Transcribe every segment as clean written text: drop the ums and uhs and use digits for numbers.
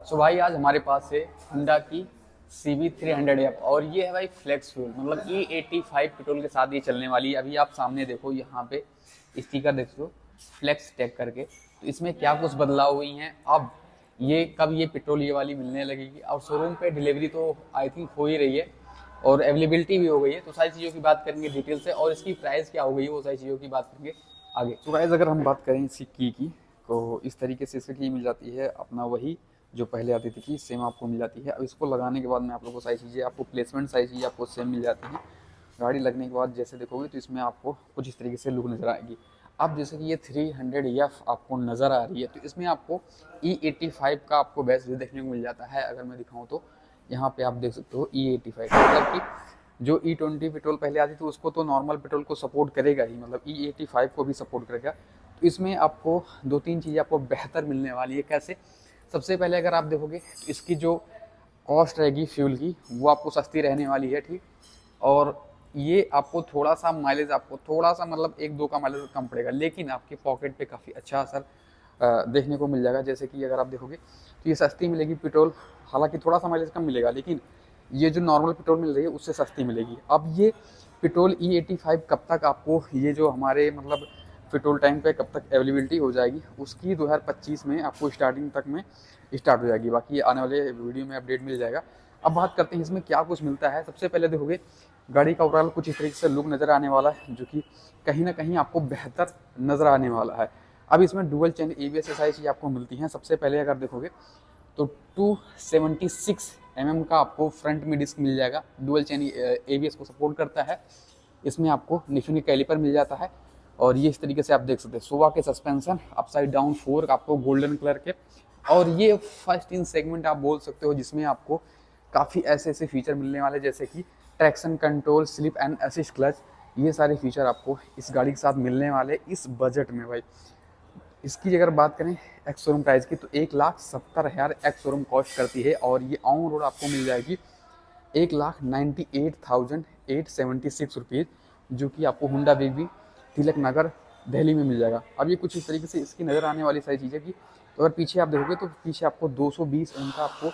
सो भाई आज हमारे पास है होंडा की CB300F और ये है भाई फ्लेक्स फ्यूल, मतलब E85 पेट्रोल के साथ ये चलने वाली है। अभी आप सामने देखो, यहाँ पे स्टिकर देख लो फ्लेक्स टैग करके। तो इसमें क्या कुछ बदलाव हुई हैं अब, ये कब ये पेट्रोल ये वाली मिलने लगेगी, और शोरूम पे डिलीवरी तो आई थिंक हो ही रही है और अवेलेबिलिटी भी हो गई है। तो सारी चीज़ों की बात करेंगे डिटेल से, और इसकी प्राइस क्या हो गई है वो सारी चीज़ों की बात करेंगे आगे। तो गाइस अगर हम बात करें इसकी की तो इस तरीके से इसकी मिल जाती है, अपना वही जो पहले आती थी कि सेम आपको मिल जाती है। अब इसको लगाने के बाद में आप लोगों को सारी चीज़ें, आपको प्लेसमेंट सारी चीज़ें आपको सेम मिल जाती हैं। गाड़ी लगने के बाद जैसे देखोगे तो इसमें आपको कुछ इस तरीके से लुक नज़र आएगी। अब जैसे कि ये 300F आपको नज़र आ रही है, तो इसमें आपको E85 का आपको बेस्ट देखने को मिल जाता है। अगर मैं दिखाऊँ तो यहाँ पे आप देख सकते हो E85, मतलब कि जो E20 पेट्रोल पहले आती थी उसको तो नॉर्मल पेट्रोल को सपोर्ट करेगा ही, मतलब E85 को भी सपोर्ट करेगा। तो इसमें आपको दो तीन चीज़ें आपको बेहतर मिलने वाली है। कैसे? सबसे पहले अगर आप देखोगे तो इसकी जो कॉस्ट रहेगी फ्यूल की वो आपको सस्ती रहने वाली है, ठीक। और ये आपको थोड़ा सा माइलेज, आपको थोड़ा सा मतलब 1-2 का माइलेज कम पड़ेगा, लेकिन आपके पॉकेट पे काफ़ी अच्छा असर देखने को मिल जाएगा। जैसे कि अगर आप देखोगे तो ये सस्ती मिलेगी पेट्रोल, हालांकि थोड़ा सा माइलेज कम मिलेगा, लेकिन ये जो नॉर्मल पेट्रोल मिल रही है उससे सस्ती मिलेगी। अब ये पेट्रोल E85 कब तक आपको, ये जो हमारे मतलब पेट्रोल टैंक पे कब तक अवेलेबिलिटी हो जाएगी, उसकी 2025 में आपको स्टार्टिंग तक में स्टार्ट हो जाएगी। बाकी आने वाले वीडियो में अपडेट मिल जाएगा। अब बात करते हैं इसमें क्या कुछ मिलता है। सबसे पहले देखोगे गाड़ी का ओवरऑल कुछ इस तरीके से लुक नज़र आने वाला है, जो कि कहीं ना कहीं आपको बेहतर नज़र आने वाला है। अब इसमें डुअल चेन ABS सारी चीज़ें आपको मिलती हैं। सबसे पहले अगर देखोगे तो 276 mm का आपको फ्रंट में डिस्क मिल जाएगा, डुअल चेन ABS को सपोर्ट करता है। इसमें आपको निफिनी कैलिपर मिल जाता है, और ये इस तरीके से आप देख सकते हैं सोवा के सस्पेंशन, अपसाइड डाउन फोर्क आपको गोल्डन कलर के। और ये फर्स्ट इन सेगमेंट आप बोल सकते हो जिसमें आपको काफ़ी ऐसे ऐसे फीचर मिलने वाले, जैसे कि traction control, slip and assist clutch. ये सारे फीचर आपको इस गाड़ी के साथ मिलने वाले इस बजट में भाई। इसकी अगर बात करें एक्स शोरूम प्राइस की तो 1,70,000 एक्स शोरूम कॉस्ट करती है, और ये ऑन रोड आपको मिल जाएगी 1,98,876 रुपीज़, जो कि आपको हुंडा बेबी तिलक नगर दिल्ली में मिल जाएगा। अब ये कुछ इस तरीके से इसकी नज़र आने वाली सारी चीज़ें की। तो अगर पीछे आप देखोगे तो पीछे आपको 220 mm का आपको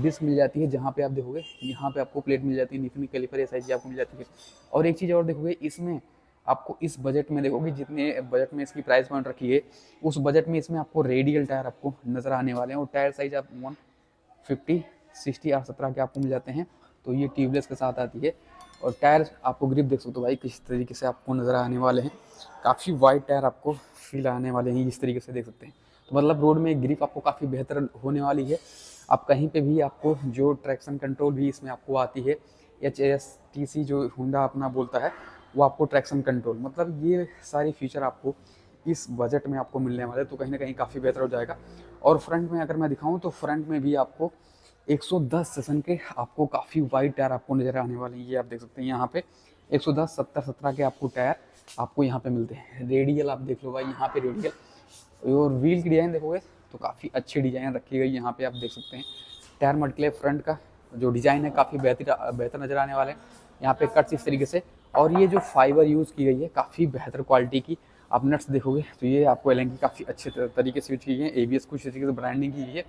डिस्क मिल जाती है, जहाँ पे आप देखोगे यहाँ पे आपको प्लेट मिल जाती है, निफिनी कैलिपर ये सारी चीज़ आपको मिल जाती है। और एक चीज़ और देखोगे इसमें आपको, इस बजट में देखोगे जितने बजट में इसकी प्राइस पॉइंट रखी है उस बजट में इसमें आपको रेडियल टायर आपको नज़र आने वाले हैं, और टायर साइज आप 150, 60 और 17 के आपको मिल जाते हैं। तो ये ट्यूबलेस के साथ आती है। और टायर आपको ग्रिप देख सकते हो भाई किस तरीके से आपको नज़र आने वाले हैं, काफ़ी वाइड टायर आपको फील आने वाले हैं, इस तरीके से देख सकते हैं। तो मतलब रोड में ग्रिप आपको काफ़ी बेहतर होने वाली है। आप कहीं पे भी आपको जो ट्रैक्शन कंट्रोल भी इसमें आपको आती है, HSTC जो होंडा अपना बोलता है वो आपको ट्रैक्शन कंट्रोल, मतलब ये सारी फीचर आपको इस बजट में आपको मिलने वाले, तो कहीं ना कहीं काफ़ी बेहतर हो जाएगा। और फ्रंट में अगर मैं दिखाऊं तो फ्रंट में भी आपको 110 सेशन के आपको काफ़ी वाइड टायर आपको नज़र आने वाले हैं। ये आप देख सकते हैं यहाँ पे 110, 70, 17 के आपको टायर आपको यहाँ पे मिलते हैं। रेडियल आप देख लो भाई, यहाँ पे रेडियल और व्हील की डिज़ाइन देखोगे तो काफ़ी अच्छी डिज़ाइन रखी गई, यहाँ पे आप देख सकते हैं। टायर मटकले फ्रंट का जो डिज़ाइन है काफ़ी बेहतर नज़र आने वाले हैं। यहाँ पे कट्स इस तरीके से, और ये जो फाइबर यूज़ की गई है काफ़ी बेहतर क्वालिटी की। आप नट्स देखोगे तो ये आपको एलन की काफ़ी अच्छे तरीके से यूज की गई है, ABS कुछ तरीके से ब्रांडिंग की गई है।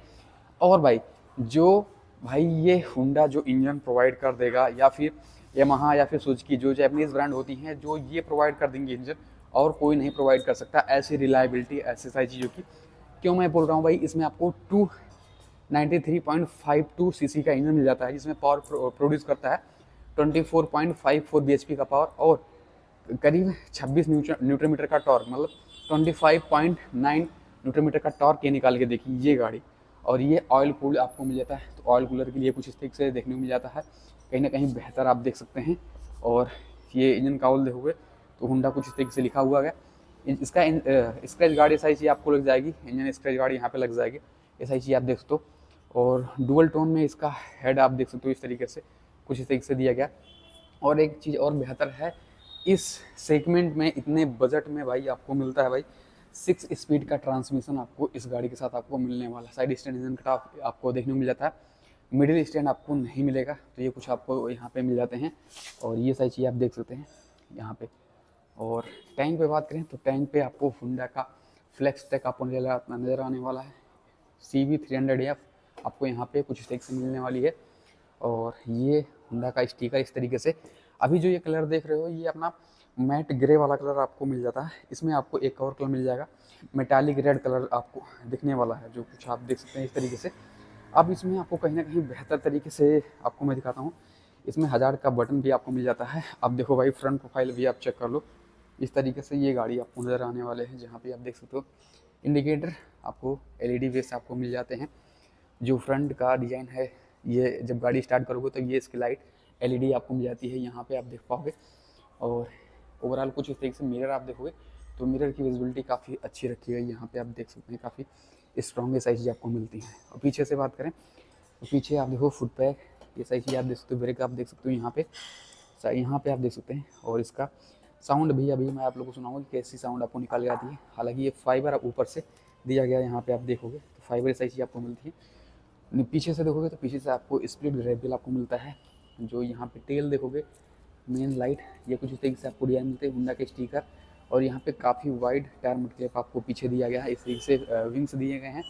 और भाई ये होंडा जो इंजन प्रोवाइड कर देगा, या फिर यामाहा या फिर सुजुकी जो जैपनीज ब्रांड होती हैं, जो ये प्रोवाइड कर देंगे इंजन, और कोई नहीं प्रोवाइड कर सकता ऐसी रिलायबिलिटी, ऐसी सारी चीज़ों की। क्यों मैं बोल रहा हूँ भाई, इसमें आपको 293.52 सीसी का इंजन मिल जाता है, जिसमें पावर प्रोड्यूस करता है 24.54 bhp का पावर, और करीब 26 न्यूटन मीटर का टॉर्क, मतलब 25.9 न्यूटन मीटर का टॉर्क ये निकाल के देखिए ये गाड़ी। और ये ऑयल कूल आपको मिल जाता है, तो ऑयल कूलर के लिए कुछ इस तरीके से देखने को मिल जाता है, कहीं ना कहीं बेहतर आप देख सकते हैं। और ये इंजन काउल देखोगे तो होंडा कुछ इस तरीके से लिखा हुआ गया। इसका स्क्रैच गाड़ी ऐसा चीज़ आपको लग जाएगी, इंजन स्क्रैच गाड़ी यहाँ पे लग जाएगी, ऐसा ही चीज़ आप देख सकते हो। और डुअल टोन में इसका हेड आप देख सकते हो, इस तरीके से कुछ इस तरीके से दिया गया। और एक चीज़ और बेहतर है इस सेगमेंट में, इतने बजट में भाई आपको मिलता है भाई 6 स्पीड का ट्रांसमिशन आपको इस गाड़ी के साथ आपको मिलने वाला। साइड स्टैंड इंजन का आपको देखने को मिल जाता है, मिडिल स्टैंड आपको नहीं मिलेगा, तो ये कुछ आपको यहाँ पे मिल जाते हैं। और ये सारी चीज़ आप देख सकते हैं यहाँ पे। और टैंक पे बात करें तो टैंक पे आपको होंडा का फ्लेक्स टैग आपको नज़र आने वाला है, CB300F। आपको यहाँ पे कुछ स्टिक से मिलने वाली है। और ये होंडा का स्टिकर इस तरीके से। अभी जो ये कलर देख रहे हो ये अपना मैट ग्रे वाला कलर आपको मिल जाता है। इसमें आपको एक और कलर मिल जाएगा, मेटालिक रेड कलर आपको दिखने वाला है, जो कुछ आप देख सकते हैं इस तरीके से। अब इसमें आपको कहीं ना कहीं बेहतर तरीके से आपको मैं दिखाता हूँ। इसमें 1000 का बटन भी आपको मिल जाता है। अब देखो भाई फ्रंट प्रोफाइल भी आप चेक कर लो, इस तरीके से ये गाड़ी आपको नज़र आने वाले हैं, जहाँ पे आप देख सकते हो इंडिकेटर आपको LED बेस आपको मिल जाते हैं। जो फ्रंट का डिज़ाइन है, ये जब गाड़ी स्टार्ट करोगे तो ये इसकी लाइट LED आपको मिल जाती है, यहाँ पे आप देख पाओगे। और ओवरऑल कुछ इस तरीके से मिरर आप देखोगे तो मिरर की विजिबिलिटी काफ़ी अच्छी रखी है, यहाँ पे आप देख सकते हैं काफ़ी स्ट्रॉन्ग साइज चीज़ें आपको मिलती हैं। और पीछे से बात करें तो पीछे आप देखो फुट पैक, ये सारी चीज़ें आप देख सकते हो, ब्रेक आप देख सकते हो यहाँ पे आप देख सकते हैं। और इसका साउंड भी अभी मैं आप लोगों को सुनाऊंगा कि कैसी साउंड आपको निकाल के आती है। हालांकि ये फाइबर ऊपर से दिया गया है, यहाँ पे आप देखोगे तो फाइबर सारी चीज़ आपको मिलती है। पीछे से देखोगे तो पीछे से आपको स्प्लिट ग्रेविल आपको मिलता है। जो यहाँ पे टेल देखोगे, मेन लाइट, ये कुछ इस तरीके से आपको डिजाइन मिलते हैं, होंडा के स्टिकर। और यहाँ पे काफ़ी वाइड टायर मड क्लिप आपको पीछे दिया गया है, इस तरीके से विंग्स दिए गए हैं।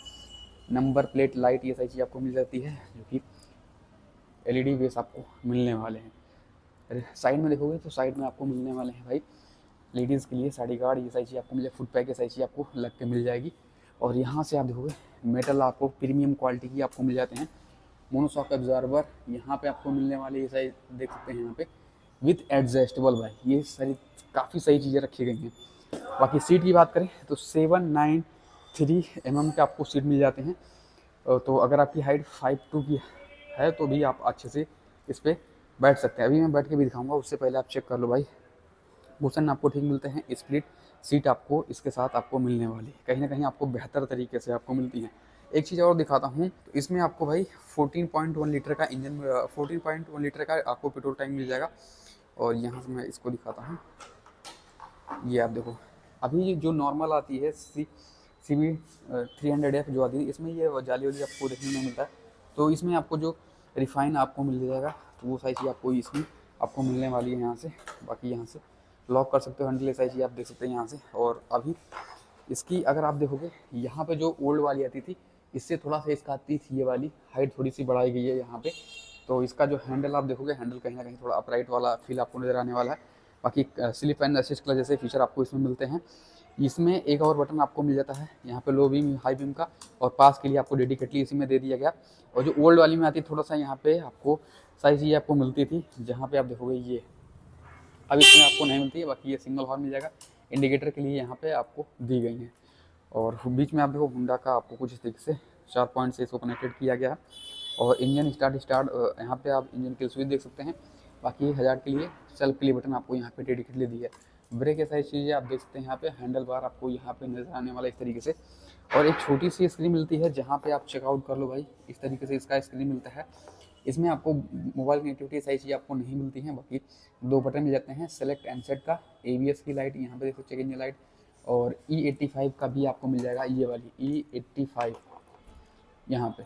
नंबर प्लेट लाइट ये सारी चीज़ आपको मिल जाती है, जो कि LED बेस आपको मिलने वाले हैं। साइड में देखोगे तो साइड में आपको मिलने वाले हैं भाई लेडीज़ के लिए साड़ी गार्ड, ये सारी चीज़ आपको मिल जाए, फुट पैक ये सारी चीज़ आपको लग के मिल जाएगी। और यहाँ से आप देखोगे मेटल आपको प्रीमियम क्वालिटी की आपको मिल जाते हैं। मोनोशॉक एब्जॉर्बर यहाँ पे आपको मिलने वाले, ये सारी देख सकते हैं यहाँ पे विथ एडजस्टेबल भाई, ये सारी काफ़ी सही चीज़ें रखी गई हैं। बाकी सीट की बात करें तो 793 mm के आपको सीट मिल जाते हैं। तो अगर आपकी हाइट 5'2" की है तो भी आप अच्छे से इस पर बैठ सकते हैं। अभी मैं बैठ के भी दिखाऊंगा, उससे पहले आप चेक कर लो भाई, कुशन आपको ठीक मिलते हैं, स्प्लिट सीट आपको इसके साथ आपको मिलने वाली है, कहीं ना कहीं आपको बेहतर तरीके से आपको मिलती है। एक चीज़ और दिखाता हूँ, तो इसमें आपको भाई 14.1 लीटर का इंजन, 14.1 लीटर का आपको पेट्रोल टैंक मिल जाएगा। और यहाँ से मैं इसको दिखाता हूँ, ये आप देखो अभी जो नॉर्मल आती है CB 300F जो आती है, इसमें ये जाली वाली आपको देखने में मिलता है। तो इसमें आपको जो रिफाइन आपको मिल जाएगा, तो वो सारी चीज़ आपको इसमें आपको मिलने वाली है यहाँ से। बाकी यहाँ से लॉक कर सकते हो हैंडल, ये सारी चीज़ आप देख सकते हैं यहाँ से। और अभी इसकी अगर आप देखोगे यहाँ पे जो ओल्ड वाली आती थी, इससे थोड़ा सा इसका आती थी ये वाली हाइट थोड़ी सी बढ़ाई गई है यहाँ पे। तो इसका जो हैंडल आप देखोगे, हैंडल कहीं ना कहीं थोड़ा अपराइट वाला फील आपको नज़र आने वाला है। बाकी स्लिप एंड असिस्ट का जैसे फीचर आपको इसमें मिलते हैं। इसमें एक और बटन आपको मिल जाता है यहाँ पे लो बीम हाई बीम का, और पास के लिए आपको डेडिकेटली इसी में दे दिया गया। और जो ओल्ड वाली में आती है थोड़ा सा यहाँ पे आपको सारी चीज़ें आपको मिलती थी, जहाँ पे आप देखोगे ये अब इसमें आपको नहीं मिलती है। बाकी ये सिंगल हॉर्न मिल जाएगा, इंडिकेटर के लिए यहाँ पे आपको दी गई हैं। और बीच में आप देखो होंडा का आपको कुछ इस तरीके से 4 पॉइंट से इसको कनेक्टेड किया गया है। और इंजन स्टार्ट यहाँ पे आप इंजन की स्विच देख सकते हैं। बाकी 1000 के लिए सेल्फ के लिए बटन आपको यहाँ पे डेडिकेटली दी है। ब्रेक ये सारी चीज़ें आप देख सकते हैं यहाँ पे, हैंडल बार आपको यहाँ पे नजर आने वाला इस तरीके से। और एक छोटी सी स्क्रीन मिलती है जहाँ पे आप चेकआउट कर लो भाई, इस तरीके से इसका स्क्रीन मिलता है। इसमें आपको मोबाइल कनेक्टिविटी सारी चीज़ें आपको नहीं मिलती हैं। बाकी 2 बटन मिल जाते हैं, सेलेक्ट एंड सेट का, ABS की लाइट यहाँ पे देख सकते हैं, लाइट। और E85 का भी आपको मिल जाएगा, ये वाली E85 यहाँ पे।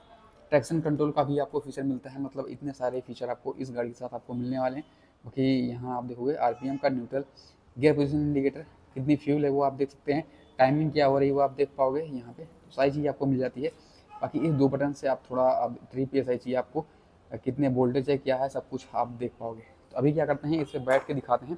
ट्रैक्शन कंट्रोल का भी आपको फीचर मिलता है। मतलब इतने सारे फीचर आपको इस गाड़ी के साथ आपको मिलने वाले हैं। बाकी यहाँ आप देखोगे RPM का, न्यूट्रल, गियर पोजीशन इंडिकेटर, कितनी फ्यूल है वो आप देख सकते हैं, टाइमिंग क्या हो रही है वो आप देख पाओगे यहाँ पे। तो सारी चीज़ आपको मिल जाती है। बाकी इस 2 बटन से आप थोड़ा ट्रिप ये सारी चीज़ आपको कितने वोल्टेज है क्या है सब कुछ आप देख पाओगे। तो अभी क्या करते हैं, इस पर बैठ के दिखाते हैं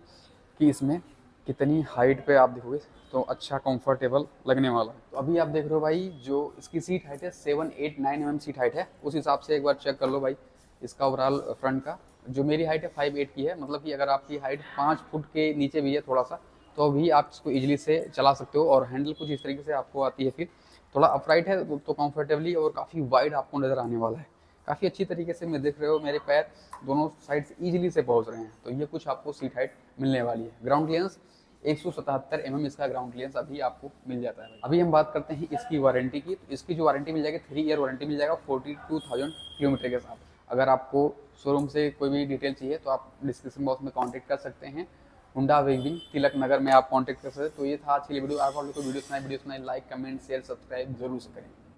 कि इसमें कितनी हाइट पे आप देखोगे तो अच्छा कंफर्टेबल लगने वाला है। तो अभी आप देख रहे हो भाई, जो इसकी सीट हाइट है 789 mm सीट हाइट है। उस हिसाब से एक बार चेक कर लो भाई इसका ओवरऑल फ्रंट का। जो मेरी हाइट है 5'8" की है, मतलब कि अगर आपकी हाइट 5 फुट के नीचे भी है थोड़ा सा, तो भी आप इसको इजीली से चला सकते हो। और हैंडल कुछ इस तरीके से आपको आती है, फिर थोड़ा अपराइट है तो कंफर्टेबली और काफ़ी वाइड आपको नज़र आने वाला है। काफ़ी अच्छी तरीके से मैं देख रहे हो मेरे पैर दोनों साइड से ईजिली से पहुंच रहे हैं। तो ये कुछ आपको सीट हाइट मिलने वाली है। ग्राउंड क्लियरेंस 177 mm इसका ग्राउंड क्लियरेंस अभी आपको मिल जाता है। अभी हम बात करते हैं इसकी वारंटी की। तो इसकी जो वारंटी मिल जाएगी 3 ईयर वारंटी मिल जाएगा 42,000 किलोमीटर के साथ। अगर आपको शोरूम से कोई भी डिटेल चाहिए तो आप डिस्क्रिप्शन बॉक्स में कॉन्टैक्ट कर सकते हैं। होंडा वेगिंग तिलक नगर में आप कॉन्टैक्ट कर सकते हैं। तो ये था आज की वीडियो। आप लोग को वीडियो सुनाए लाइक कमेंट शेयर सब्सक्राइब जरूर से करें।